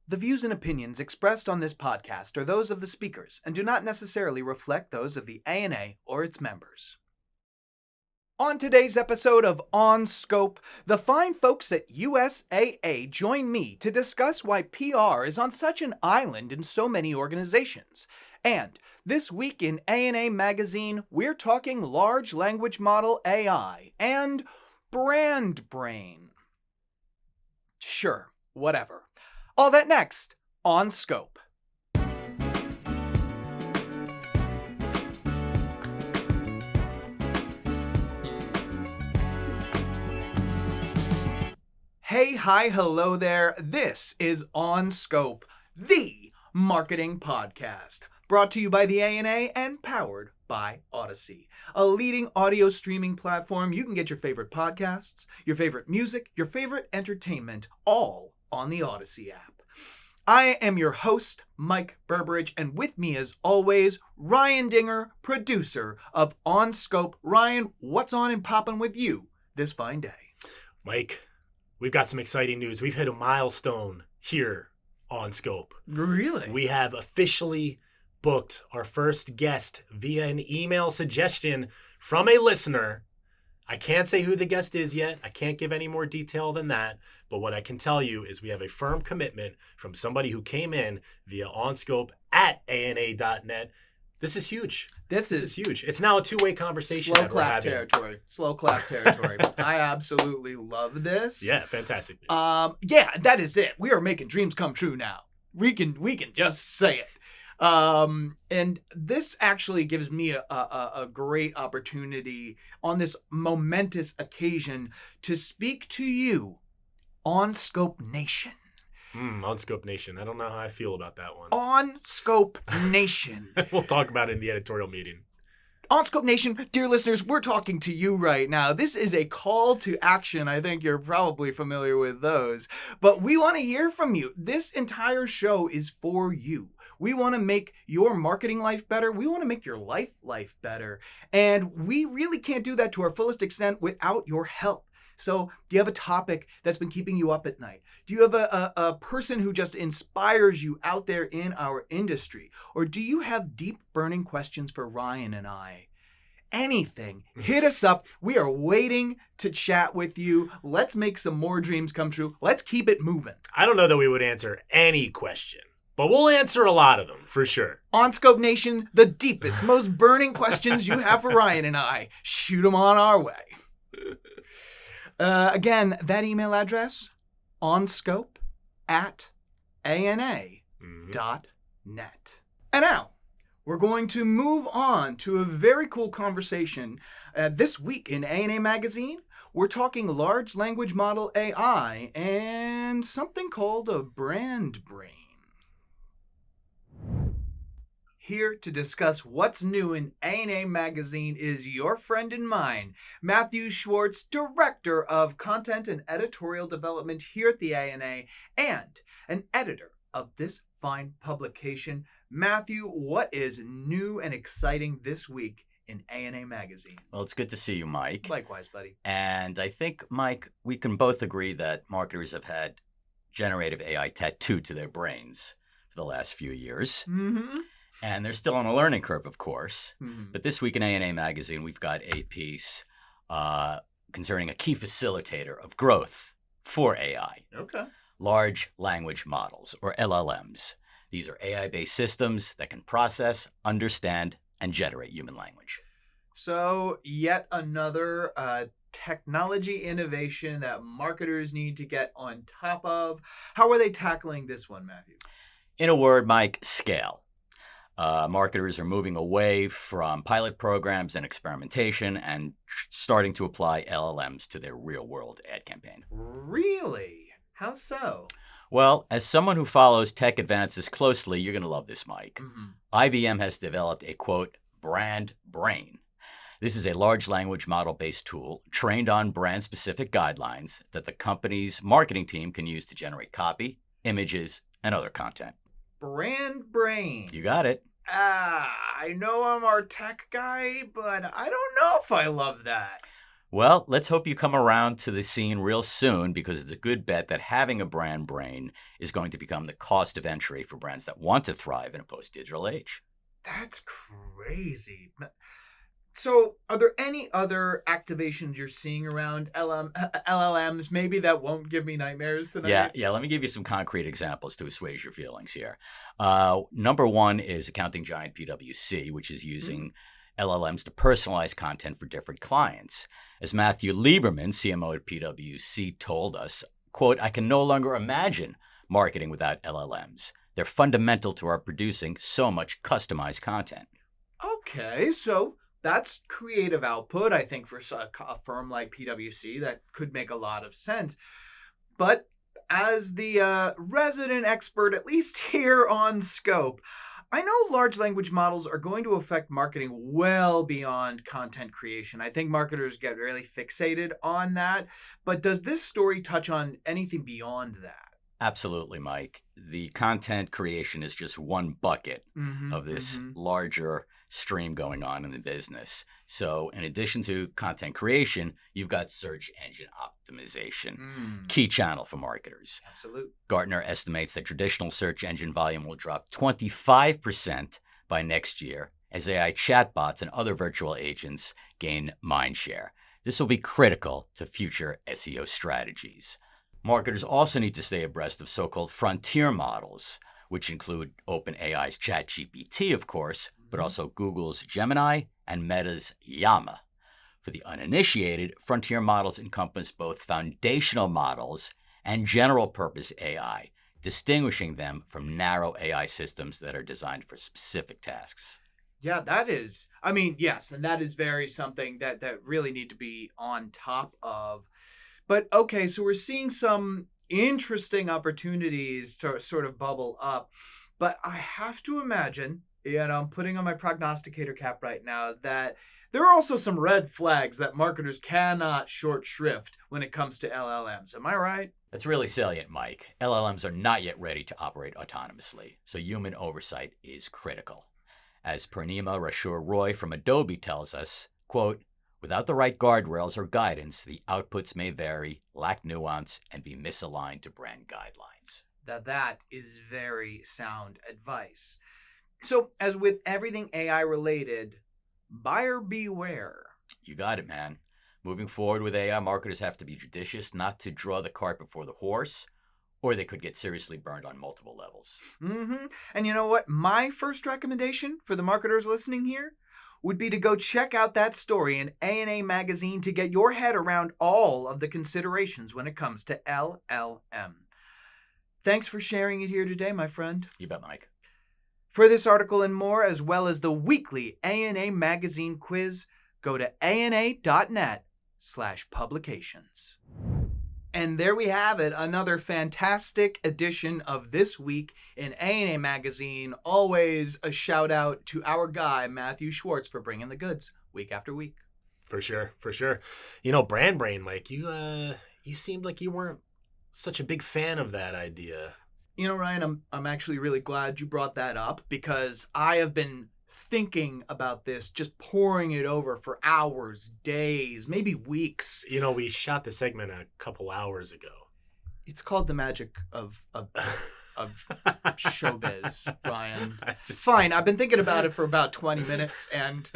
The views and opinions expressed on this podcast are those of the speakers and do not necessarily reflect those of the ANA or its members. On today's episode of On Scope, the fine folks at USAA join me to discuss why PR is on such an island in so many organizations. And this week in ANA Magazine, we're talking large language model AI and brand brain. Sure, whatever. All that next on Scope. Hey, hi, hello there. This is On Scope, the marketing podcast, brought to you by the ANA and powered by Odyssey, a leading audio streaming platform. You can get your favorite podcasts, your favorite music, your favorite entertainment, all on the Odyssey app. I am your host, Mike Berberich, and with me as always, Ryan Dinger, producer of On Scope. Ryan, what's on and popping with you this fine day? Mike, we've got some exciting news. We've hit a milestone here on Scope. Really? We have officially booked our first guest via an email suggestion from a listener. I can't say who the guest is yet. I can't give any more detail than that. But what I can tell you is we have a firm commitment from somebody who came in via onscope@ana.net. This is huge. This is huge. It's now a two-way conversation. Slow clap territory. Slow clap territory. I absolutely love this. Yeah, fantastic news. Yeah, that is it. We are making dreams come true now. We can just say it. And this actually gives me a great opportunity on this momentous occasion to speak to you on Scope Nation. On Scope Nation. I don't know how I feel about that one. On Scope Nation. We'll talk about it in the editorial meeting. On Scope Nation, dear listeners, we're talking to you right now. This is a call to action. I think you're probably familiar with those. But we want to hear from you. This entire show is for you. We want to make your marketing life better. We want to make your life better. And we really can't do that to our fullest extent without your help. So do you have a topic that's been keeping you up at night? Do you have a person who just inspires you out there in our industry? Or do you have deep burning questions for Ryan and I? Anything, hit us up. We are waiting to chat with you. Let's make some more dreams come true. Let's keep it moving. I don't know that we would answer any question, but we'll answer a lot of them for sure. On Scope Nation, the deepest, most burning questions you have for Ryan and I, shoot them on our way. Again, that email address, onscope@ana.net. And now, we're going to move on to a very cool conversation. This week in ANA Magazine, we're talking large language model AI and something called a brand brain. Here to discuss what's new in ANA Magazine is your friend and mine, Matthew Schwartz, Director of Content and Editorial Development here at the ANA and an editor of this fine publication. Matthew, what is new and exciting this week in ANA Magazine? Well, it's good to see you, Mike. Likewise, buddy. And I think, Mike, we can both agree that marketers have had generative AI tattooed to their brains for the last few years. Mm-hmm. And they're still on a learning curve, of course. Mm-hmm. But this week in ANA Magazine, we've got a piece concerning a key facilitator of growth for AI. Okay. Large language models, or LLMs. These are AI-based systems that can process, understand, and generate human language. So yet another technology innovation that marketers need to get on top of. How are they tackling this one, Matthew? In a word, Mike, scale. Marketers are moving away from pilot programs and experimentation and starting to apply LLMs to their real-world ad campaign. Really? How so? Well, as someone who follows tech advances closely, you're going to love this, Mike. Mm-hmm. IBM has developed a, quote, brand brain. This is a large language model-based tool trained on brand-specific guidelines that the company's marketing team can use to generate copy, images, and other content. Brand brain. You got it. I know I'm our tech guy, but I don't know if I love that. Well, let's hope you come around to the scene real soon because it's a good bet that having a brand brain is going to become the cost of entry for brands that want to thrive in a post-digital age. That's crazy. So, are there any other activations you're seeing around LLMs maybe that won't give me nightmares tonight? Yeah. Let me give you some concrete examples to assuage your feelings here. Number one is accounting giant PwC, which is using LLMs to personalize content for different clients. As Matthew Lieberman, CMO at PwC, told us, quote, "I can no longer imagine marketing without LLMs. They're fundamental to our producing so much customized content." Okay, so that's creative output, I think, for a firm like PwC. That could make a lot of sense. But as the resident expert, at least here on Scope, I know large language models are going to affect marketing well beyond content creation. I think marketers get really fixated on that. But does this story touch on anything beyond that? Absolutely, Mike. The content creation is just one bucket Mm-hmm, of this mm-hmm. larger stream going on in the business. So, in addition to content creation, you've got search engine optimization, key channel for marketers. Absolutely. Gartner estimates that traditional search engine volume will drop 25% by next year as AI chatbots and other virtual agents gain mindshare. This will be critical to future SEO strategies. Marketers also need to stay abreast of so-called frontier models, which include OpenAI's ChatGPT, of course, but also Google's Gemini and Meta's Llama. For the uninitiated, frontier models encompass both foundational models and general-purpose AI, distinguishing them from narrow AI systems that are designed for specific tasks. Yeah, that is. I mean, yes, and that is very something that really need to be on top of. But okay, so we're seeing some interesting opportunities to sort of bubble up. But I have to imagine, I'm putting on my prognosticator cap right now, that there are also some red flags that marketers cannot short shrift when it comes to LLMs. Am I right? That's really salient, Mike. LLMs are not yet ready to operate autonomously, so human oversight is critical. As Purnima Rashur Roy from Adobe tells us, quote, "Without the right guardrails or guidance, the outputs may vary, lack nuance, and be misaligned to brand guidelines." That is very sound advice. So, as with everything AI related, buyer beware. You got it, man. Moving forward with AI, marketers have to be judicious not to draw the cart before the horse, or they could get seriously burned on multiple levels. And you know what? My first recommendation for the marketers listening here would be to go check out that story in A&A Magazine to get your head around all of the considerations when it comes to LLM. Thanks for sharing it here today, my friend. You bet, Mike. For this article and more, as well as the weekly A&A Magazine quiz, go to ana.net/publications. And there we have it, another fantastic edition of This Week in A&A Magazine. Always a shout out to our guy, Matthew Schwartz, for bringing the goods week after week. For sure. Brand brain, Mike, you seemed like you weren't such a big fan of that idea. Ryan, I'm actually really glad you brought that up because I have been thinking about this, just pouring it over for hours, days, maybe weeks. We shot the segment a couple hours ago. It's called the magic of showbiz, Ryan. Fine, I've been thinking about it for about 20 minutes, and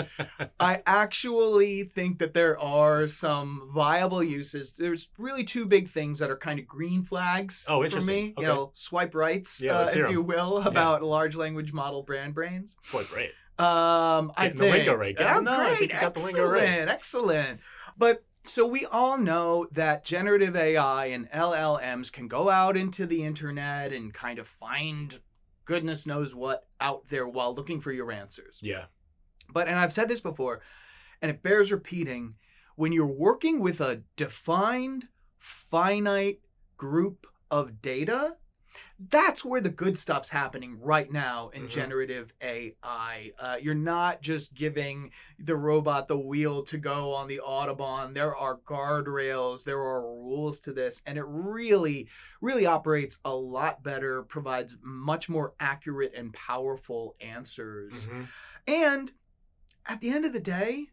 I actually think that there are some viable uses. There's really two big things that are kind of green flags for me. Okay. Swipe rights, if you will, about large language model brand brains. Swipe right. I think. The lingo right. Great, excellent. But so we all know that generative AI and LLMs can go out into the internet and kind of find goodness knows what out there while looking for your answers. Yeah. And I've said this before, and it bears repeating, when you're working with a defined, finite group of data, that's where the good stuff's happening right now in generative AI. You're not just giving the robot the wheel to go on the Autobahn. There are guardrails, there are rules to this, and it really, really operates a lot better, provides much more accurate and powerful answers. And at the end of the day,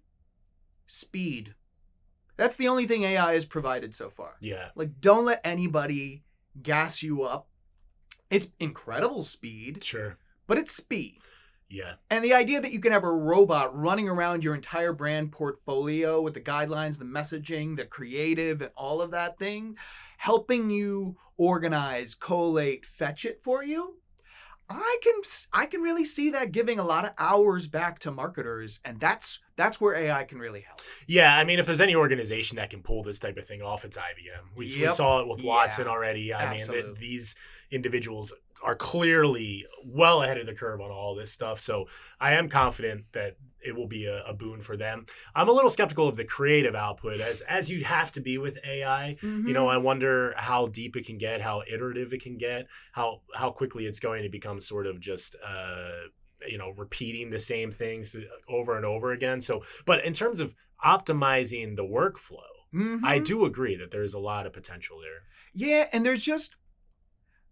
speed. That's the only thing AI has provided so far. Yeah. Like, don't let anybody gas you up. It's incredible speed, Sure. but it's speed. Yeah. And the idea that you can have a robot running around your entire brand portfolio with the guidelines, the messaging, the creative, and all of that thing, helping you organize, collate, fetch it for you, I can really see that giving a lot of hours back to marketers, and that's where AI can really help. Yeah, I mean, if there's any organization that can pull this type of thing off, it's IBM. We saw it with Watson already. I mean, these individuals are clearly well ahead of the curve on all this stuff. So I am confident that it will be a boon for them. I'm a little skeptical of the creative output, as you have to be with AI. Mm-hmm. You know, I wonder how deep it can get, how iterative it can get, how quickly it's going to become sort of just repeating the same things over and over again. So, but in terms of optimizing the workflow, I do agree that there's a lot of potential there. Yeah, and there's just,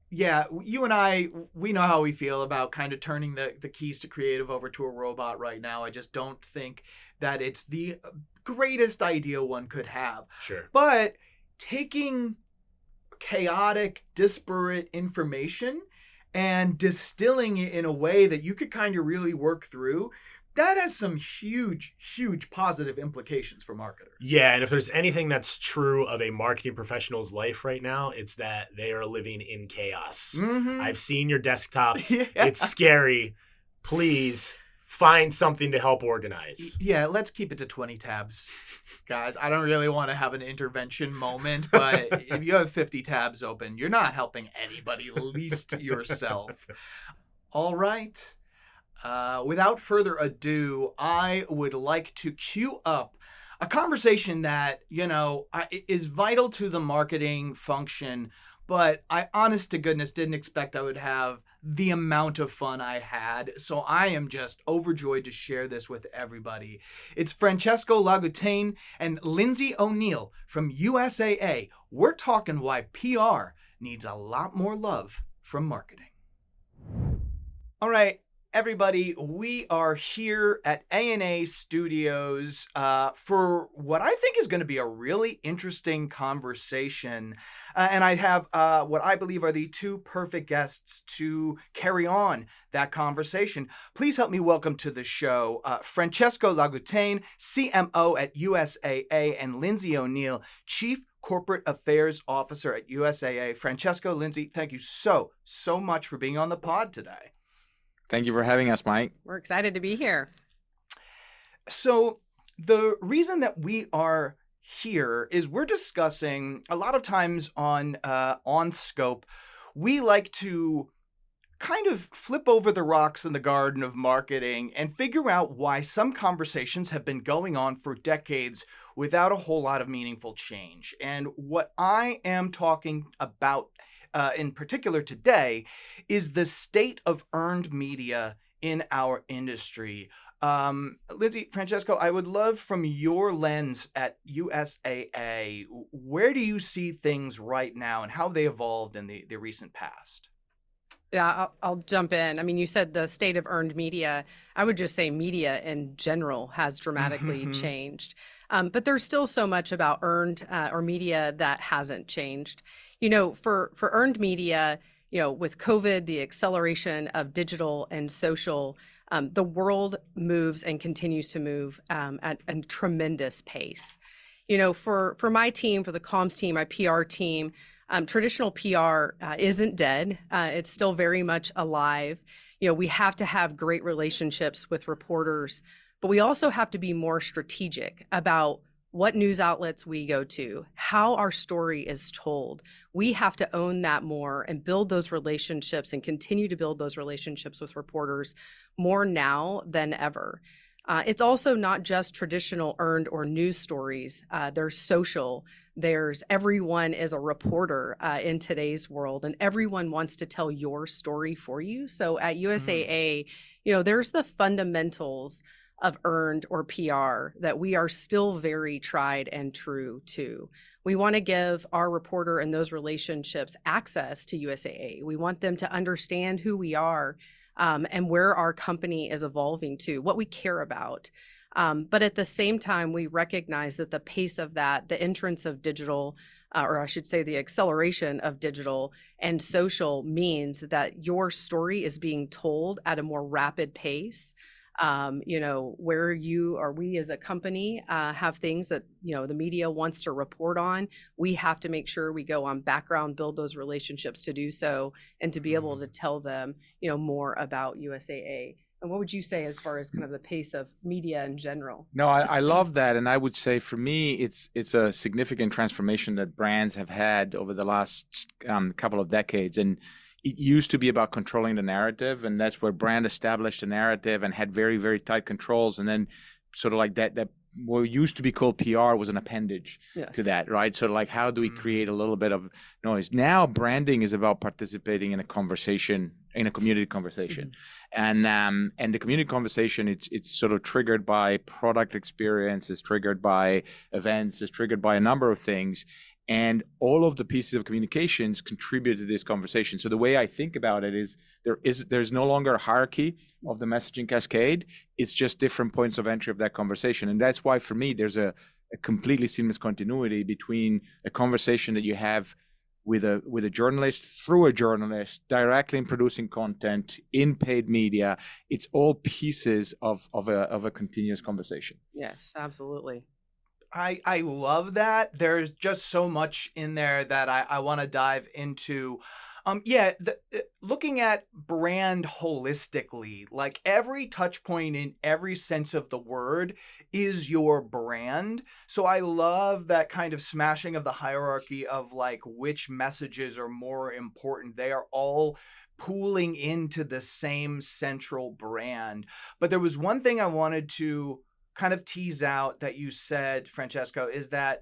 you and I, we know how we feel about kind of turning the keys to creative over to a robot right now. I just don't think that it's the greatest idea one could have. Sure. But taking chaotic, disparate information and distilling it in a way that you could kind of really work through, that has some huge, huge positive implications for marketers. Yeah, and if there's anything that's true of a marketing professional's life right now, it's that they are living in chaos. Mm-hmm. I've seen your desktops. It's scary. Please find something to help organize. Yeah, let's keep it to 20 tabs, guys. I don't really want to have an intervention moment, but if you have 50 tabs open, you're not helping anybody, least yourself. All right. Without further ado, I would like to cue up a conversation that, is vital to the marketing function, but I, honest to goodness, didn't expect I would have the amount of fun I had. So I am just overjoyed to share this with everybody. It's Francesco Lagutaine and Lindsey O'Neill from USAA. We're talking why PR needs a lot more love from marketing. All right. Everybody, we are here at A&A Studios for what I think is going to be a really interesting conversation. And I have what I believe are the two perfect guests to carry on that conversation. Please help me welcome to the show Francesco Lagutaine, CMO at USAA, and Lindsey O'Neill, Chief Corporate Affairs Officer at USAA. Francesco, Lindsey, thank you so much for being on the pod today. Thank you for having us, Mike. We're excited to be here. So the reason that we are here is we're discussing a lot of times on Scope, we like to kind of flip over the rocks in the garden of marketing and figure out why some conversations have been going on for decades without a whole lot of meaningful change. And what I am talking about in particular today is the state of earned media in our industry. Lindsey, Francesco, I would love from your lens at USAA, where do you see things right now and how they evolved in the recent past? Yeah, I'll jump in. I mean, you said the state of earned media. I would just say media in general has dramatically changed. But there's still so much about earned or media that hasn't changed. For earned media, with COVID, the acceleration of digital and social, the world moves and continues to move at a tremendous pace. For my team, for the comms team, my PR team, traditional PR isn't dead. It's still very much alive. We have to have great relationships with reporters, but we also have to be more strategic about what news outlets we go to, how our story is told. We have to own that more and build those relationships and continue to build those relationships with reporters more now than ever. It's also not just traditional earned or news stories. There's social. There's everyone is a reporter in today's world, and everyone wants to tell your story for you. So at USAA, there's the fundamentals of earned or PR that we are still very tried and true to. We want to give our reporter and those relationships access to USAA. We want them to understand who we are and where our company is evolving to, what we care about. But at the same time, we recognize that the pace of that, the entrance of digital, or I should say the acceleration of digital and social, means that your story is being told at a more rapid pace. Where you or we as a company have things that, the media wants to report on, we have to make sure we go on background, build those relationships to do so, and to be able to tell them, more about USAA. And what would you say as far as kind of the pace of media in general? No, I love that. And I would say for me, it's a significant transformation that brands have had over the last couple of decades. And it used to be about controlling the narrative. And that's where brand established a narrative and had very, very tight controls. And then sort of like that what used to be called PR was an appendage to that, right? So like, how do we create a little bit of noise? Now branding is about participating in a conversation, in a community conversation. And the community conversation, it's sort of triggered by product experience, it's triggered by events, it's triggered by a number of things. And all of the pieces of communications contribute to this conversation. So the way I think about it is there's no longer a hierarchy of the messaging cascade. It's just different points of entry of that conversation. And that's why for me, there's a completely seamless continuity between a conversation that you have with a journalist, through a journalist, directly in producing content, in paid media. It's all pieces of a continuous conversation. Yes, absolutely. I love that. There's just so much in there that I want to dive into. Looking at brand holistically, like every touch point in every sense of the word is your brand. So I love that kind of smashing of the hierarchy of like which messages are more important. They are all pooling into the same central brand. But there was one thing I wanted to kind of tease out that you said, Francesco, is that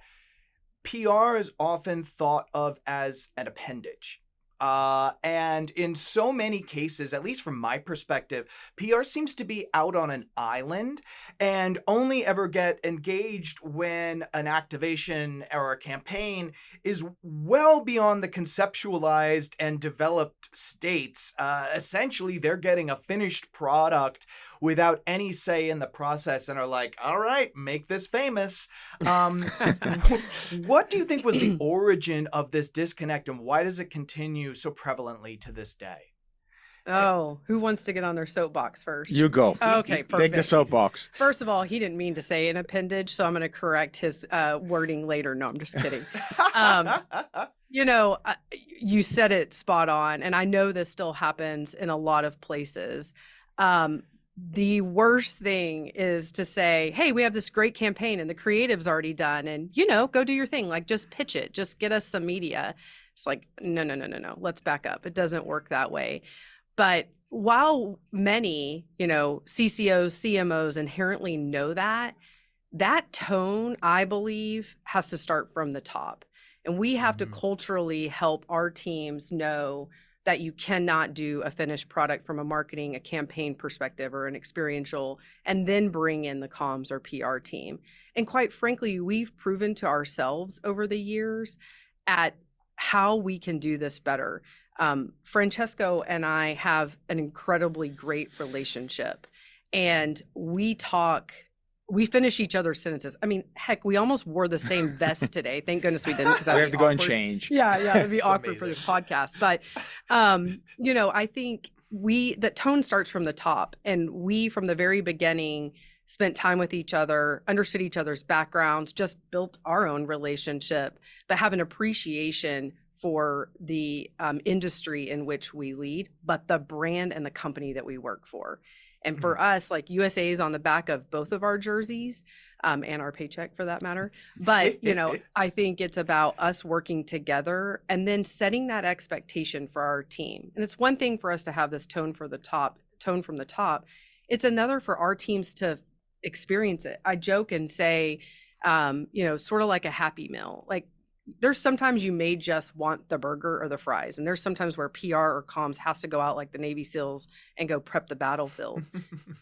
PR is often thought of as an appendage. And in so many cases, at least from my perspective, PR seems to be out on an island and only ever get engaged when an activation or a campaign is well beyond the conceptualized and developed states. Essentially, they're getting a finished product without any say in the process and are like, all right, make this famous. What do you think was the origin of this disconnect, and why does it continue so prevalently to this day? Oh, who wants to get on their soapbox first? You go. Okay, perfect. Take the soapbox. First of all, he didn't mean to say an appendage, so I'm going to correct his wording later. No, I'm just kidding. You said it spot on, and I know this still happens in a lot of places. The worst thing is to say, hey, we have this great campaign and the creative's already done, and go do your thing. Like, just pitch it, just get us some media. It's like, no. Let's back up. It doesn't work that way. But while many, CCOs, CMOs inherently know that tone, I believe, has to start from the top. And we have to culturally help our teams know that you cannot do a finished product from a marketing, a campaign perspective, or an experiential, and then bring in the comms or PR team. And quite frankly, we've proven to ourselves over the years at how we can do this better. Francesco and I have an incredibly great relationship, and we finish each other's sentences. I mean, heck, we almost wore the same vest today. Thank goodness we didn't, because we have to go and change. Yeah, it'd be awkward amazing for this podcast. But, I think the tone starts from the top, and we, from the very beginning, spent time with each other, understood each other's backgrounds, just built our own relationship, but have an appreciation for the industry in which we lead, but the brand and the company that we work for. And for us, like, USAA is on the back of both of our jerseys, and our paycheck for that matter. But, I think it's about us working together and then setting that expectation for our team. And it's one thing for us to have this tone from the top. It's another for our teams to experience it. I joke and say, sort of like a Happy Meal. Like, there's sometimes you may just want the burger or the fries. And there's sometimes where PR or comms has to go out like the Navy SEALs and go prep the battlefield.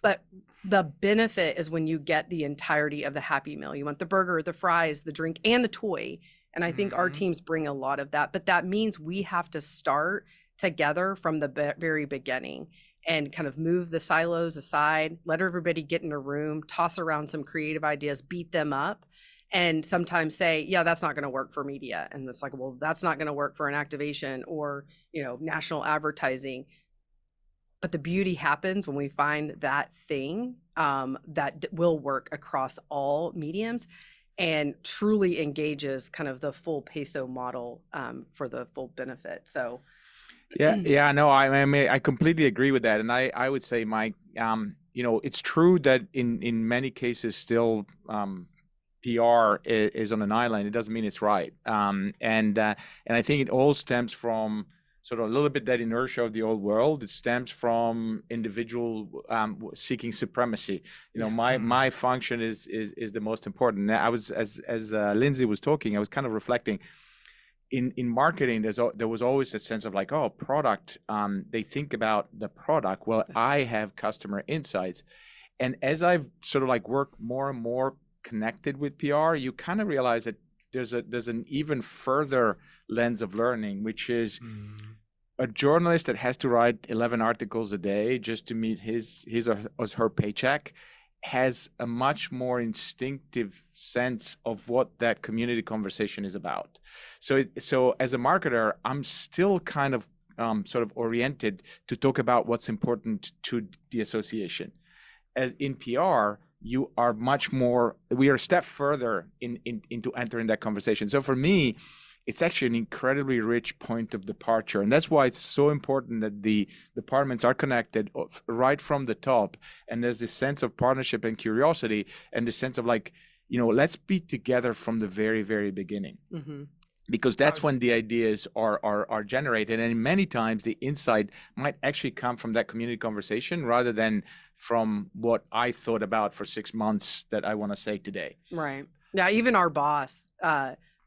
But the benefit is when you get the entirety of the Happy Meal. You want the burger, the fries, the drink, and the toy. And I think our teams bring a lot of that. But that means we have to start together from the very beginning and kind of move the silos aside, let everybody get in a room, toss around some creative ideas, beat them up, and sometimes say, yeah, that's not going to work for media. And it's like, well, that's not going to work for an activation or, national advertising. But the beauty happens when we find that thing that will work across all mediums and truly engages kind of the full peso model for the full benefit. So, no, I mean, I completely agree with that, and I would say, Mike, it's true that in many cases still PR is on an island. It doesn't mean it's right, and I think it all stems from sort of a little bit that inertia of the old world. It stems from individual seeking supremacy. My function is the most important. I was as Lindsey was talking, I was kind of reflecting. In marketing, there was always a sense of like, oh, product. They think about the product. Well, I have customer insights, and as I've sort of like worked more and more connected with PR, you kind of realize that there's an even further lens of learning, which is a journalist that has to write 11 articles a day just to meet his or her paycheck has a much more instinctive sense of what that community conversation is about. So as a marketer, I'm still kind of sort of oriented to talk about what's important to the association. As in PR, we are a step further into entering that conversation. So for me, it's actually an incredibly rich point of departure. And that's why it's so important that the departments are connected right from the top. And there's this sense of partnership and curiosity and the sense of like, let's be together from the very, very beginning. Mm-hmm. Because that's when the ideas are generated. And many times the insight might actually come from that community conversation rather than from what I thought about for 6 months that I want to say today. Right. Yeah, even our boss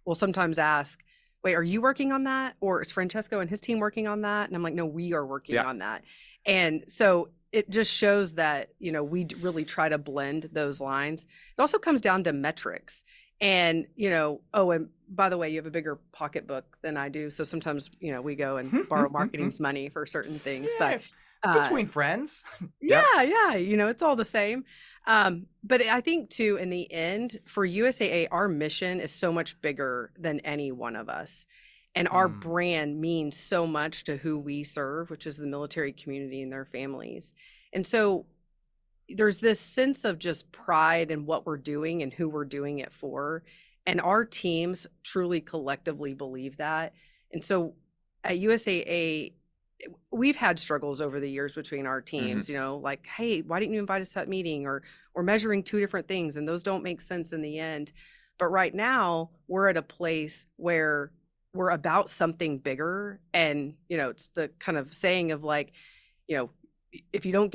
will sometimes ask, wait, are you working on that? Or is Francesco and his team working on that? And I'm like, no, we are working on that. And so it just shows that, we really try to blend those lines. It also comes down to metrics. And, and by the way, you have a bigger pocketbook than I do. So sometimes, we go and borrow marketing's money for certain things. Yeah, but between friends. Yeah, it's all the same. But I think too, in the end, for USAA, our mission is so much bigger than any one of us. And our brand means so much to who we serve, which is the military community and their families. And so there's this sense of just pride in what we're doing and who we're doing it for. And our teams truly collectively believe that. And so at USAA, we've had struggles over the years between our teams, like, hey, why didn't you invite us to that meeting? Or we're measuring two different things and those don't make sense in the end. But right now we're at a place where we're about something bigger. And, it's the kind of saying of like, if you don't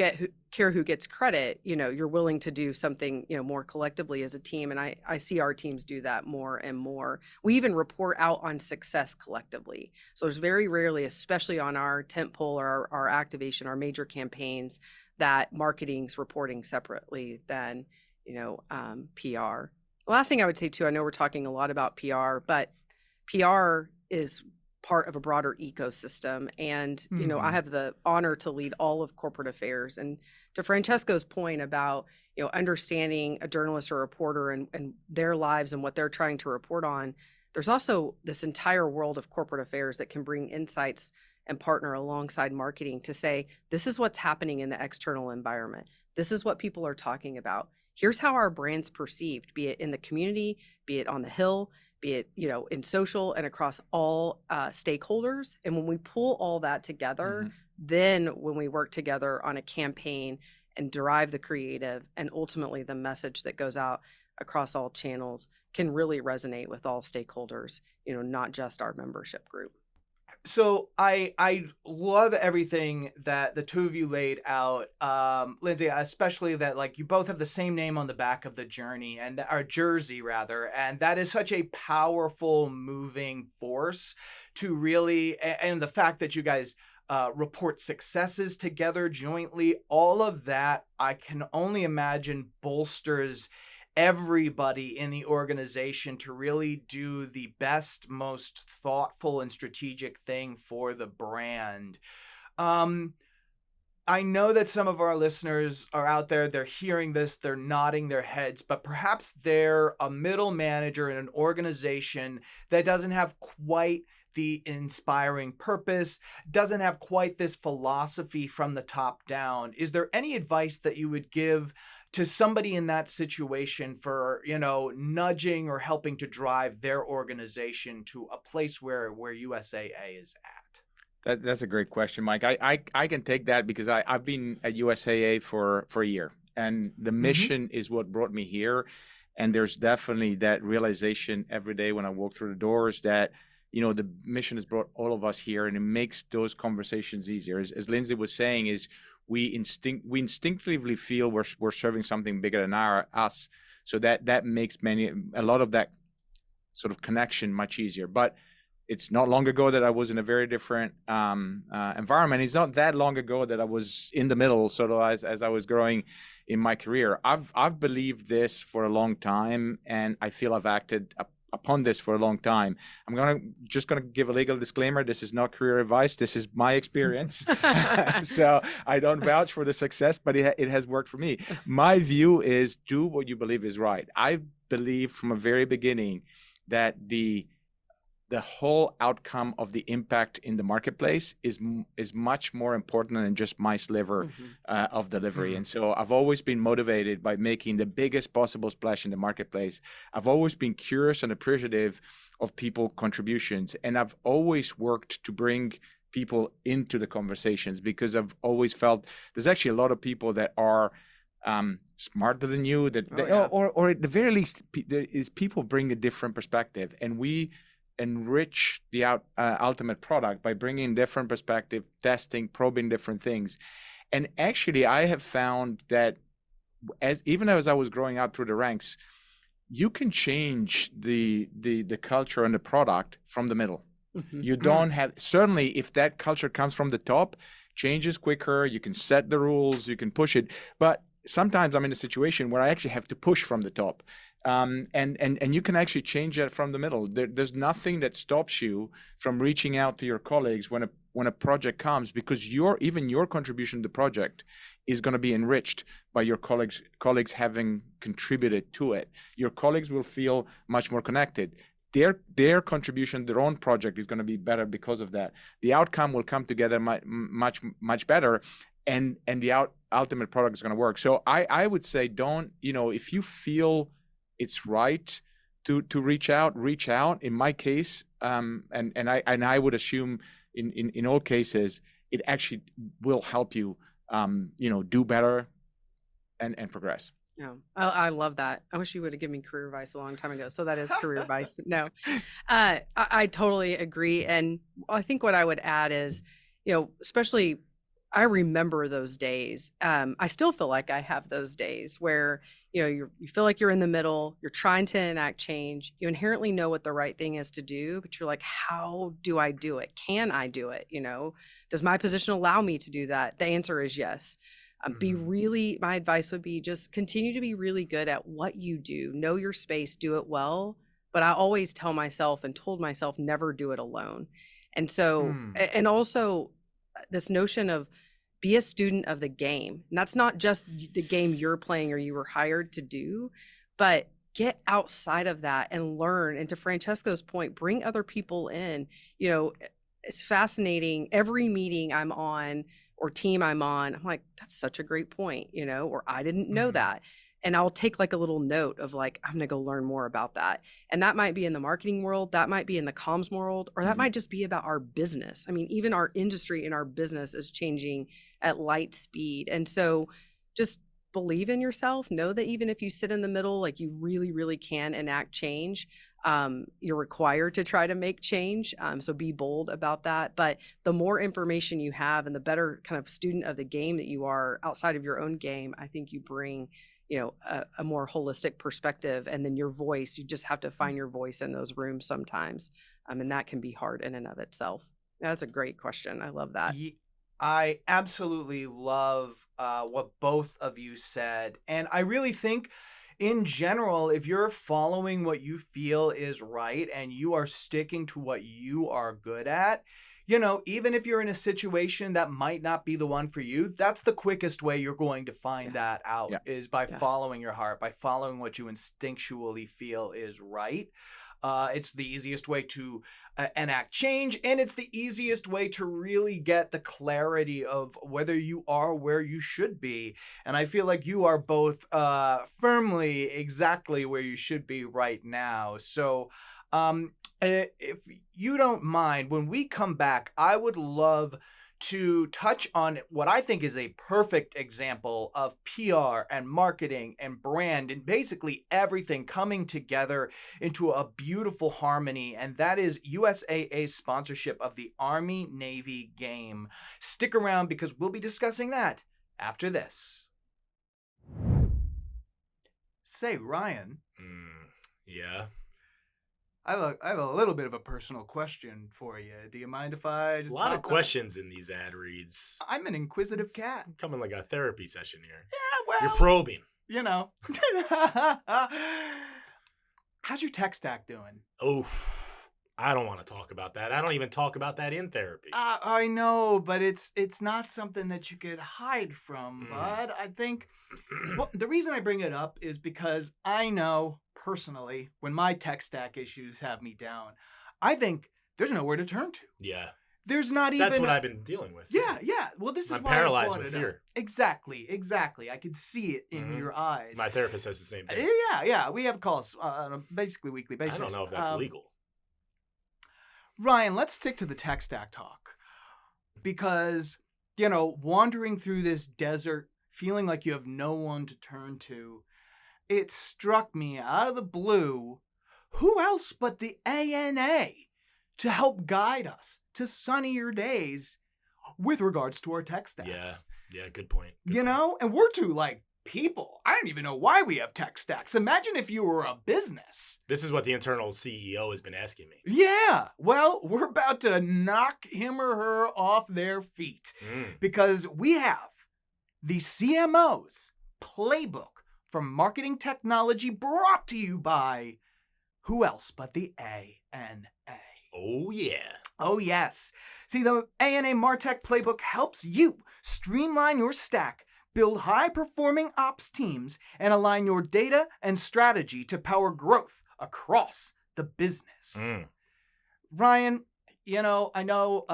care who gets credit, you're willing to do something, more collectively as a team. And I see our teams do that more and more. We even report out on success collectively. So there's very rarely, especially on our tentpole or our activation, our major campaigns, that marketing's reporting separately than, PR. The last thing I would say too, I know we're talking a lot about PR, but PR is part of a broader ecosystem. And, I have the honor to lead all of corporate affairs. And to Francesco's point about, understanding a journalist or reporter and their lives and what they're trying to report on, there's also this entire world of corporate affairs that can bring insights and partner alongside marketing to say, this is what's happening in the external environment. This is what people are talking about. Here's how our brand's perceived, be it in the community, be it on the Hill, be it, in social and across all stakeholders. And when we pull all that together, then when we work together on a campaign and derive the creative and ultimately the message that goes out across all channels can really resonate with all stakeholders, not just our membership group. So I love everything that the two of you laid out, Lindsey, especially that like you both have the same name on the back of the journey and our jersey rather, and that is such a powerful moving force to really, and the fact that you guys report successes together jointly, all of that I can only imagine bolsters everybody in the organization to really do the best, most thoughtful and strategic thing for the brand. I know that some of our listeners are out there, they're hearing this, they're nodding their heads, but perhaps they're a middle manager in an organization that doesn't have quite the inspiring purpose, doesn't have quite this philosophy from the top down. Is there any advice that you would give to somebody in that situation for, nudging or helping to drive their organization to a place where USAA is at? That's a great question, Mike. I can take that because I've been at USAA for a year, and the mission is what brought me here. And there's definitely that realization every day when I walk through the doors that, the mission has brought all of us here, and it makes those conversations easier. As Lindsey was saying, is we instinctively feel we're serving something bigger than us. So that makes a lot of that sort of connection much easier. But it's not long ago that I was in a very different environment. It's not that long ago that I was in the middle, sort of as I was growing in my career. I've believed this for a long time, and I feel I've acted upon this for a long time. I'm just gonna give a legal disclaimer. This is not career advice. This is my experience. So I don't vouch for the success, but it has worked for me. My view is do what you believe is right. I believe from a very beginning that the whole outcome of the impact in the marketplace is much more important than just my sliver of delivery. And so I've always been motivated by making the biggest possible splash in the marketplace. I've always been curious and appreciative of people's contributions. And I've always worked to bring people into the conversations because I've always felt there's actually a lot of people that are smarter than you, or at the very least, people bring a different perspective. And we enrich the ultimate product by bringing different perspective, testing, probing different things. And actually, I have found that even as I was growing out through the ranks, you can change the culture and the product from the middle. You don't have, certainly if that culture comes from the top, change is quicker, you can set the rules, you can push it. But sometimes I'm in a situation where I actually have to push from the top. And you can actually change that from the middle. There's nothing that stops you from reaching out to your colleagues when a project comes, because even your contribution to the project is going to be enriched by your colleagues having contributed to it. Your colleagues will feel much more connected. Their contribution, their own project is going to be better because of that. The outcome will come together much better, and the ultimate product is going to work. So I would say if you feel it's right to reach out. In my case, and I would assume in all cases, it actually will help you, do better and progress. Yeah, I love that. I wish you would have given me career advice a long time ago. So that is career advice. No, I totally agree. And I think what I would add is, especially I remember those days. I still feel like I have those days where, you feel like you're in the middle, you're trying to enact change. You inherently know what the right thing is to do, but you're like, how do I do it? Can I do it? Does my position allow me to do that? The answer is yes. My advice would be just continue to be really good at what you do. Know your space, do it well. But I always tell myself and told myself, never do it alone. And so, and also this notion of be a student of the game. And that's not just the game you're playing or you were hired to do, but get outside of that and learn. And to Francesco's point, bring other people in. It's fascinating. Every meeting I'm on or team I'm on, I'm like, that's such a great point, or I didn't know that. And I'll take like a little note of like, I'm going to go learn more about that. And that might be in the marketing world, that might be in the comms world, or that might just be about our business. I mean, even our industry and our business is changing at light speed. And so just believe in yourself. Know that even if you sit in the middle, like you really, really can enact change. You're required to try to make change. So be bold about that. But the more information you have and the better kind of student of the game that you are outside of your own game, I think you bring a more holistic perspective, and then your voice, you just have to find your voice in those rooms sometimes. And that can be hard in and of itself. That's a great question. I love that. I absolutely love what both of you said. And I really think in general, if you're following what you feel is right and you are sticking to what you are good at, even if you're in a situation that might not be the one for you, that's the quickest way you're going to find that out is by following your heart, by following what you instinctually feel is right. It's the easiest way to enact change, and it's the easiest way to really get the clarity of whether you are where you should be. And I feel like you are both firmly exactly where you should be right now. So if you don't mind, when we come back, I would love to touch on what I think is a perfect example of PR and marketing and brand and basically everything coming together into a beautiful harmony, and that is USAA's sponsorship of the Army-Navy game. Stick around because we'll be discussing that after this. Say, Ryan. Yeah. I have a little bit of a personal question for you. Do you mind if I just a lot of pop questions in these ad reads. I'm an inquisitive cat. Coming like a therapy session here. Yeah, well, You're probing. How's your tech stack doing? Oof. I don't want to talk about that. I don't even talk about that in therapy. I know, but it's not something that you could hide from, bud. I think the reason I bring it up is because I know personally when my tech stack issues have me down, I think there's nowhere to turn to. Yeah. There's not even. That's what I've been dealing with. Yeah. Well, this is I'm why paralyzed I with brought it up. fear. Exactly. I could see it in your eyes. My therapist says the same thing. Yeah. We have calls on a basically weekly basis. I don't know if that's legal. Ryan, let's stick to the tech stack talk because, wandering through this desert, feeling like you have no one to turn to, it struck me out of the blue, who else but the ANA to help guide us to sunnier days with regards to our tech stacks. Yeah, good point. And we're two people. I don't even know why we have tech stacks. Imagine if you were a business. This is what the internal CEO has been asking me. Yeah. Well, we're about to knock him or her off their feet because we have the CMO's playbook for marketing technology brought to you by who else but the ANA. Oh, yeah. Oh, yes. See, the ANA MarTech playbook helps you streamline your stack, build high-performing ops teams, and align your data and strategy to power growth across the business. Ryan, I know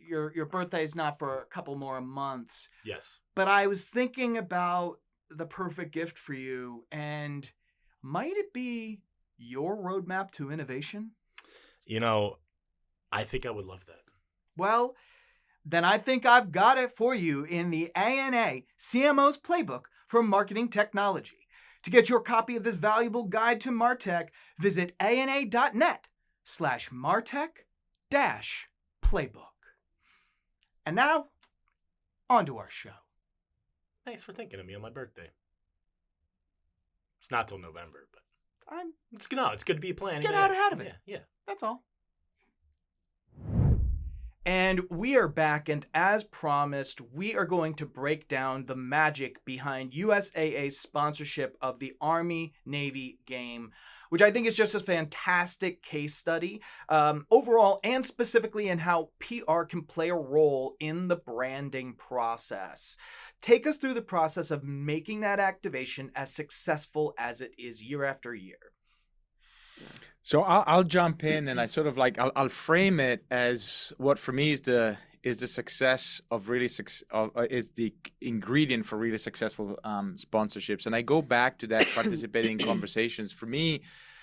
your birthday is not for a couple more months. Yes. But I was thinking about the perfect gift for you, and might it be your roadmap to innovation? I think I would love that. Well, then I think I've got it for you in the ANA CMO's playbook for marketing technology. To get your copy of this valuable guide to MarTech, visit ana.net/MarTech-playbook. And now, on to our show. Thanks for thinking of me on my birthday. It's not till November, but it's good to be planning. Get out ahead of it. Yeah. That's all. And we are back, and as promised, we are going to break down the magic behind USAA's sponsorship of the Army-Navy game, which I think is just a fantastic case study overall and specifically in how PR can play a role in the branding process. Take us through the process of making that activation as successful as it is year after year. So I'll jump in, and I sort of I'll frame it as what for me is the success of is the ingredient for really successful sponsorships. And I go back to that participating in conversations. For me,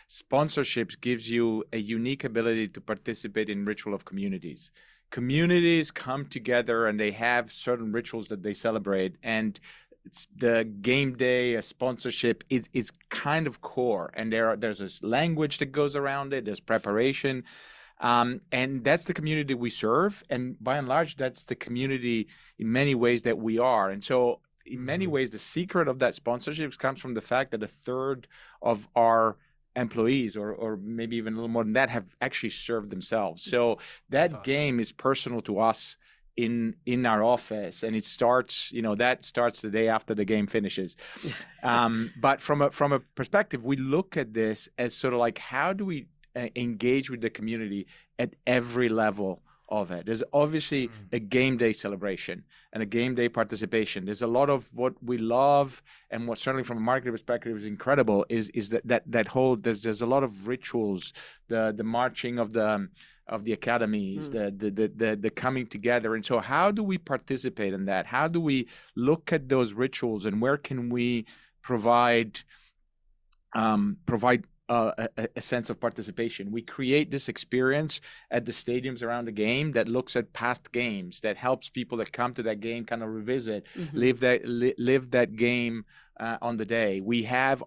sponsorships gives you a unique ability to participate in ritual of communities. Communities come together and they have certain rituals that they celebrate, and it's the game day, a sponsorship is kind of core, and there's this language that goes around it. There's preparation, and that's the community we serve. And by and large, that's the community in many ways that we are. And so, in many ways, the secret of that sponsorship comes from the fact that a third of our employees, or maybe even a little more than that, have actually served themselves. So that awesome. game is personal to us. in our office, and it starts, that starts the day after the game finishes. But from a perspective, we look at this as sort of like, how do we engage with the community at every level of it? There's obviously a game day celebration and a game day participation. There's a lot of what we love, and what certainly from a marketing perspective is incredible is that whole, there's a lot of rituals, the marching of the academies, the coming together. And so how do we participate in that? How do we look at those rituals, and where can we provide a sense of participation? We create this experience at the stadiums around the game that looks at past games, that helps people that come to that game kind of revisit, live that game on the day. We have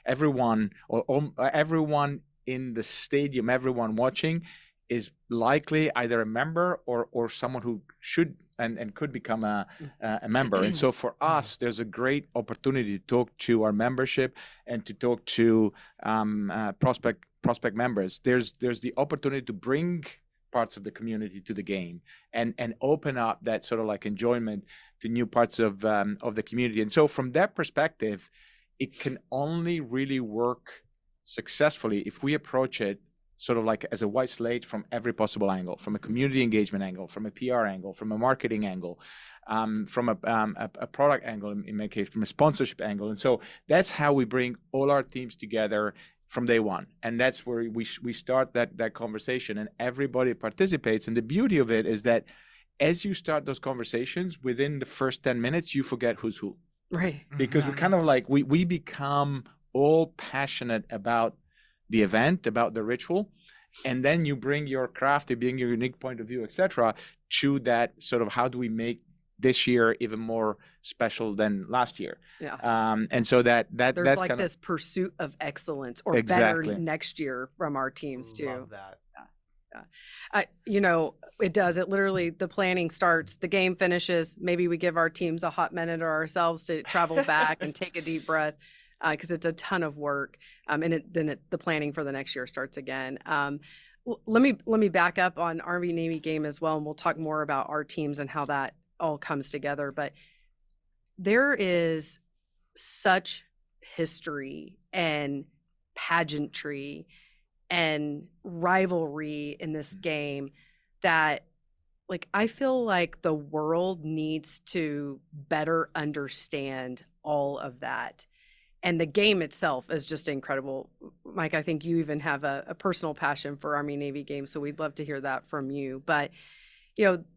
everyone, or everyone in the stadium, everyone watching is likely either a member or someone who should and could become a member. And so for us, there's a great opportunity to talk to our membership and to talk to prospect members. There's the opportunity to bring parts of the community to the game and open up that sort of like enjoyment to new parts of the community. And so from that perspective, it can only really work successfully if we approach it sort of like as a white slate from every possible angle, from a community engagement angle, from a PR angle, from a marketing angle, from a product angle, in my case, from a sponsorship angle. And so that's how we bring all our teams together from day one. And that's where we start that conversation, and everybody participates. And the beauty of it is that as you start those conversations, within the first 10 minutes, you forget who's who. Right. Because we're kind of like, we become all passionate about the event, about the ritual, and then you bring your craft, you bring your unique point of view, etc., to that sort of, how do we make this year even more special than last year? Yeah. And so there's like kind this pursuit of excellence, or Exactly. better next year from our teams too. Love that. It does. It literally, the planning starts, the game finishes. Maybe we give our teams a hot minute or ourselves to travel back and take a deep breath, because it's a ton of work. And then the planning for the next year starts again. Let me back up on Army Navy game as well, and we'll talk more about our teams and how that all comes together. But there is such history and pageantry and rivalry in this game that, like, I feel like the world needs to better understand all of that. And the game itself is just incredible. Mike, I think you even have a personal passion for Army Navy games, so we'd love to hear that from you. But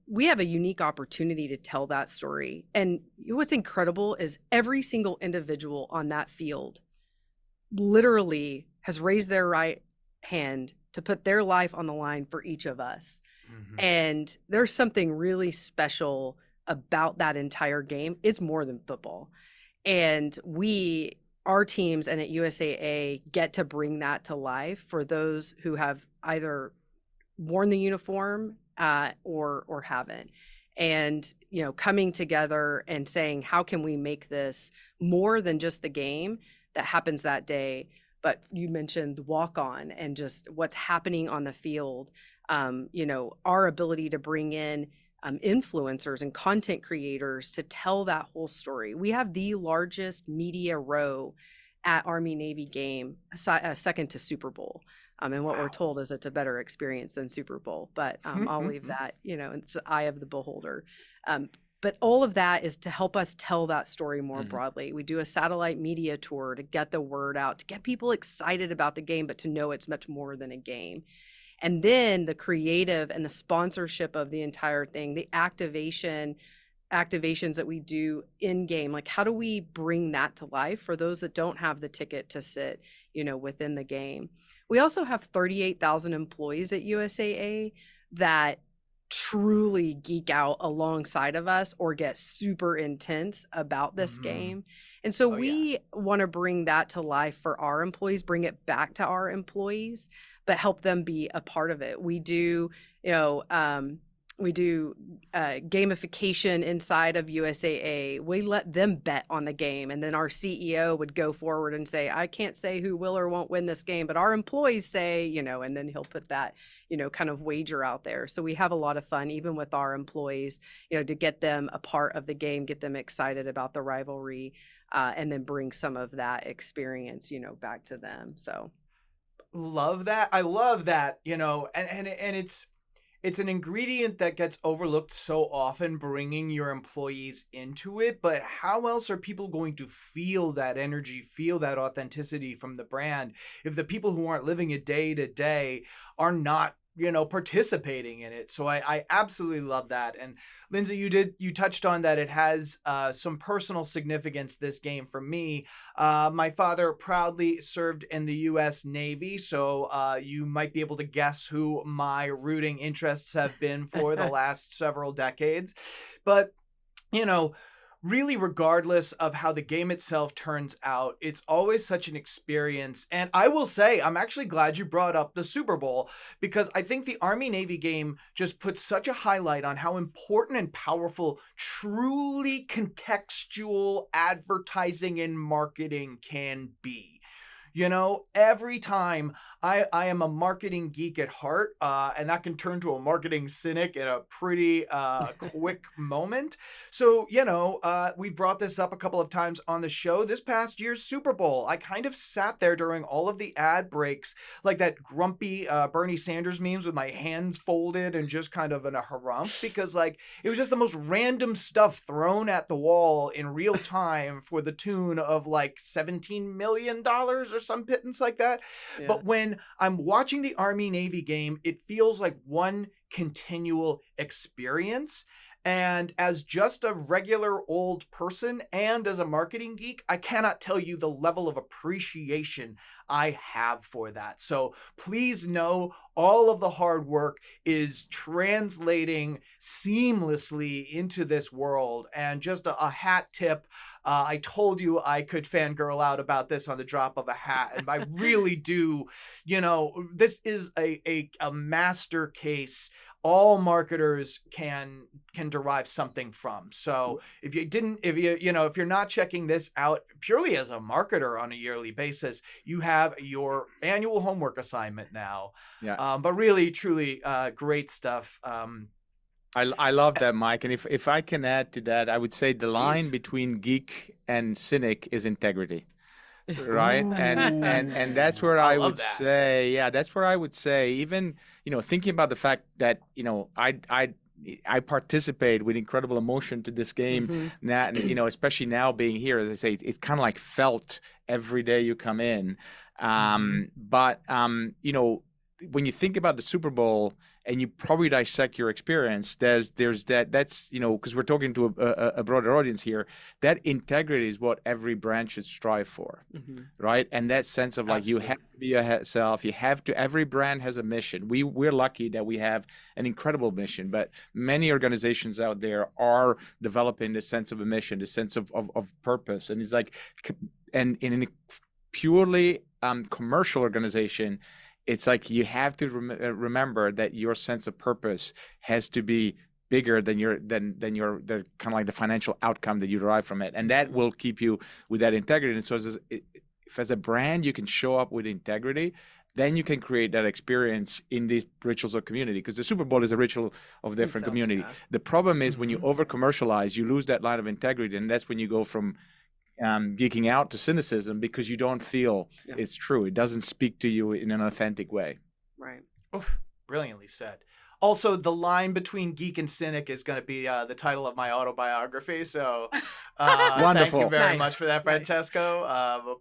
we have a unique opportunity to tell that story. And what's incredible is every single individual on that field literally has raised their right hand to put their life on the line for each of us. And there's something really special about that entire game. It's more than football. And our teams and at USAA get to bring that to life for those who have either worn the uniform or haven't. And, coming together and saying, how can we make this more than just the game that happens that day? But you mentioned walk on and just what's happening on the field. Our ability to bring in influencers and content creators to tell that whole story. We have the largest media row at Army Navy game, second to Super Bowl. And what we're told is it's a better experience than Super Bowl, but I'll leave that, it's the eye of the beholder. But all of that is to help us tell that story more broadly. We do a satellite media tour to get the word out, to get people excited about the game, but to know it's much more than a game. And then the creative and the sponsorship of the entire thing, the activations that we do in game, like how do we bring that to life for those that don't have the ticket to sit, within the game? We also have 38,000 employees at USAA that truly geek out alongside of us or get super intense about this game. And so we want to bring that to life for our employees, bring it back to our employees, but help them be a part of it. We do, We do gamification inside of USAA. We let them bet on the game. And then our CEO would go forward and say, I can't say who will or won't win this game, but our employees say, and then he'll put that, kind of wager out there. So we have a lot of fun, even with our employees, to get them a part of the game, get them excited about the rivalry, and then bring some of that experience, back to them. So love that. I love that, and it's an ingredient that gets overlooked so often, bringing your employees into it. But how else are people going to feel that energy, feel that authenticity from the brand if the people who aren't living it day to day are not, participating in it? So I absolutely love that. And Lindsey, you touched on that it has some personal significance, this game, for me. My father proudly served in the U.S. Navy, so you might be able to guess who my rooting interests have been for the last several decades. But, really, regardless of how the game itself turns out, it's always such an experience. And I will say, I'm actually glad you brought up the Super Bowl, because I think the Army-Navy game just puts such a highlight on how important and powerful truly contextual advertising and marketing can be. Every time I am a marketing geek at heart, and that can turn to a marketing cynic in a pretty quick moment. So, we brought this up a couple of times on the show. This past year's Super Bowl, I kind of sat there during all of the ad breaks, like that grumpy Bernie Sanders memes with my hands folded and just kind of in a harumph, because it was just the most random stuff thrown at the wall in real time for the tune of $17 million or some pittance like that. Yes. But when I'm watching the Army-Navy game, it feels like one continual experience. And as just a regular old person and as a marketing geek, I cannot tell you the level of appreciation I have for that. So please know all of the hard work is translating seamlessly into this world. And just a hat tip, I told you I could fangirl out about this on the drop of a hat. And I really do, this is a master case all marketers can derive something from. So if you're not checking this out purely as a marketer on a yearly basis, you have your annual homework assignment now. Yeah. But really, truly, great stuff. I love that, Mike. And if I can add to that, I would say the line between geek and cynic is integrity. Right. And that's where I would say, that's where I would say, even, thinking about the fact that, I participate with incredible emotion to this game now, especially now being here, as I say, it's kind of felt every day you come in. But when you think about the Super Bowl and you probably dissect your experience, that's because we're talking to a broader audience here, that integrity is what every brand should strive for, right? And that sense of you have to be yourself, every brand has a mission. We're lucky that we have an incredible mission, but many organizations out there are developing the sense of a mission, the sense of purpose. And it's and in a purely commercial organization, it's you have to remember that your sense of purpose has to be bigger than the kind of the financial outcome that you derive from it, and that will keep you with that integrity. And so, if as a brand you can show up with integrity, then you can create that experience in these rituals of community. Because the Super Bowl is a ritual of different community. Yeah. The problem is when you over commercialize, you lose that line of integrity, and that's when you go from geeking out to cynicism, because you don't feel it's true. It doesn't speak to you in an authentic way. Right. Oof, brilliantly said. Also, the line between geek and cynic is going to be the title of my autobiography. So thank you very much for that, Francesco.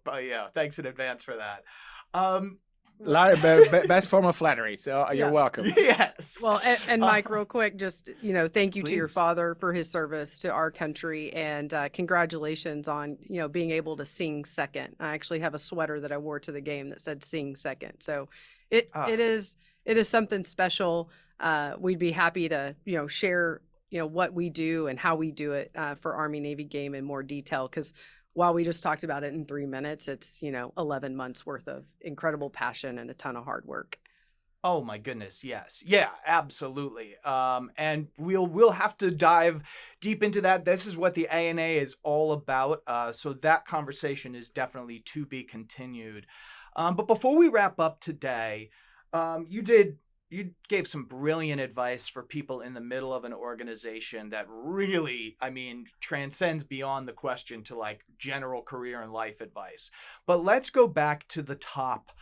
Thanks in advance for that. Best form of flattery. So you're welcome. Yes. Well, and Mike, real quick, just, thank you to your father for his service to our country, and congratulations on, being able to sing second. I actually have a sweater that I wore to the game that said sing second. So it is something special. We'd be happy to, share, what we do and how we do it for Army-Navy game in more detail, because while we just talked about it in 3 minutes, it's, 11 months worth of incredible passion and a ton of hard work. Oh my goodness, yes. Yeah, absolutely. And we'll have to dive deep into that. This is what the ANA is all about. So that conversation is definitely to be continued. But before we wrap up today, you gave some brilliant advice for people in the middle of an organization that really, I mean, transcends beyond the question to like general career and life advice. But let's go back to the top.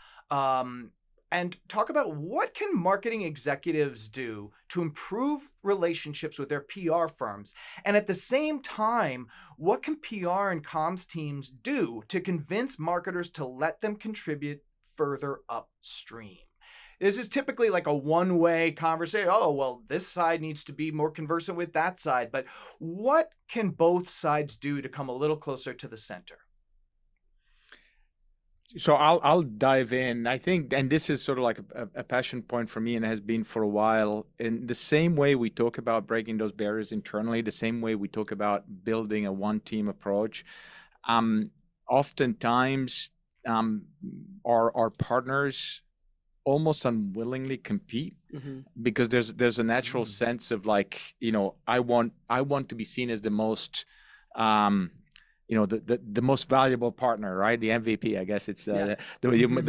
And talk about what can marketing executives do to improve relationships with their PR firms. And at the same time, what can PR and comms teams do to convince marketers to let them contribute further upstream? This is typically like a one-way conversation. Oh, well, this side needs to be more conversant with that side. But what can both sides do to come a little closer to the center? So I'll dive in. I think, and this is sort of like a passion point for me, and has been for a while. In the same way we talk about breaking those barriers internally, the same way we talk about building a one-team approach. Oftentimes, our partners almost unwillingly compete because there's a natural sense of like, I want to be seen as the most the most valuable partner, right? The MVP, I guess it's the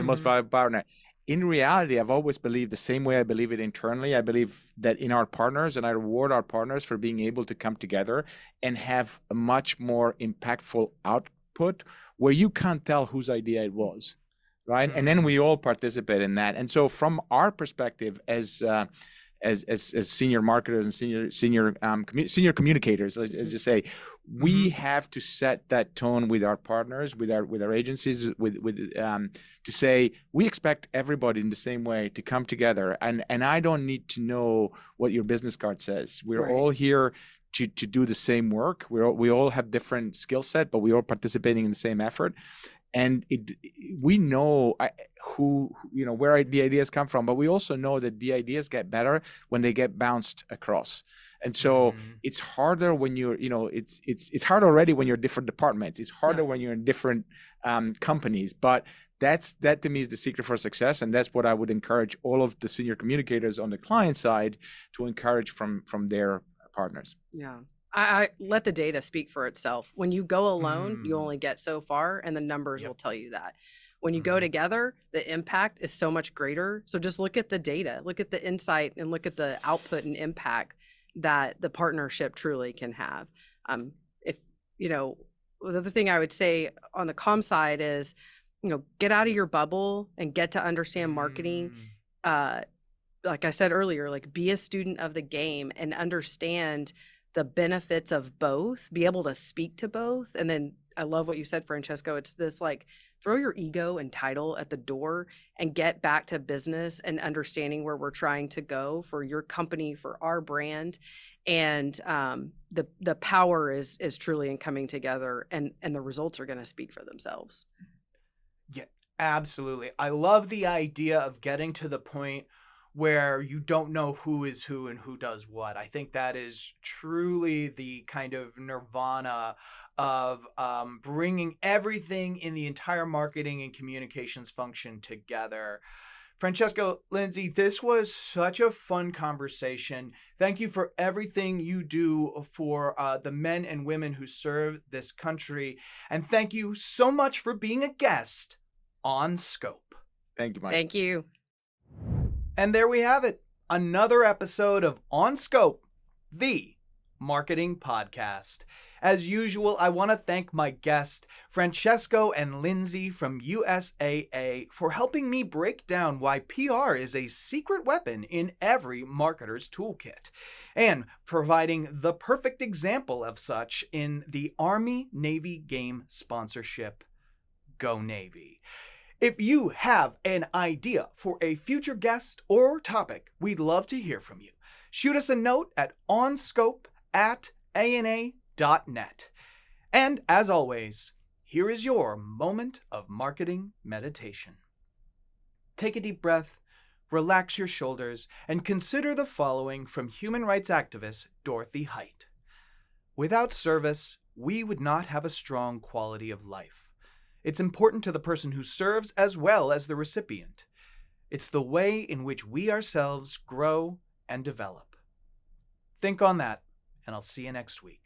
most valuable partner. In reality, I've always believed the same way I believe it internally. I believe that in our partners, and I reward our partners for being able to come together and have a much more impactful output where you can't tell whose idea it was, right? And then we all participate in that. And so from our perspective as senior marketers and senior communicators, let's just say, we have to set that tone with our partners, with our agencies, to say we expect everybody in the same way to come together. And I don't need to know what your business card says. We're all here to do the same work. We all have different skill set, but we're all participating in the same effort. And we know where the ideas come from, but we also know that the ideas get better when they get bounced across. And so it's harder when you're, it's hard already when you're different departments. It's harder when you're in different companies. But that to me is the secret for success, and that's what I would encourage all of the senior communicators on the client side to encourage from their partners. Yeah. I let the data speak for itself. When you go alone, you only get so far, and the numbers will tell you that. When you go together, the impact is so much greater. So just look at the data, look at the insight, and look at the output and impact that the partnership truly can have. The other thing I would say on the comm side is, get out of your bubble and get to understand marketing. Like I said earlier, like be a student of the game and understand the benefits of both, be able to speak to both. And then I love what you said, Francesco. It's this like, throw your ego and title at the door and get back to business and understanding where we're trying to go for your company, for our brand. And the power is truly in coming together, and the results are going to speak for themselves. Yeah, absolutely. I love the idea of getting to the point where you don't know who is who and who does what. I think that is truly the kind of nirvana of bringing everything in the entire marketing and communications function together. Francesco, Lindsey, this was such a fun conversation. Thank you for everything you do for the men and women who serve this country. And thank you so much for being a guest on Scope. Thank you, Mike. Thank you. And there we have it. Another episode of On Scope, the marketing podcast. As usual, I want to thank my guests, Francesco and Lindsey from USAA, for helping me break down why PR is a secret weapon in every marketer's toolkit, and providing the perfect example of such in the Army-Navy game sponsorship. Go Navy. If you have an idea for a future guest or topic, we'd love to hear from you. Shoot us a note at onscope@ana.net. And as always, here is your moment of marketing meditation. Take a deep breath, relax your shoulders, and consider the following from human rights activist Dorothy Height. Without service, we would not have a strong quality of life. It's important to the person who serves as well as the recipient. It's the way in which we ourselves grow and develop. Think on that, and I'll see you next week.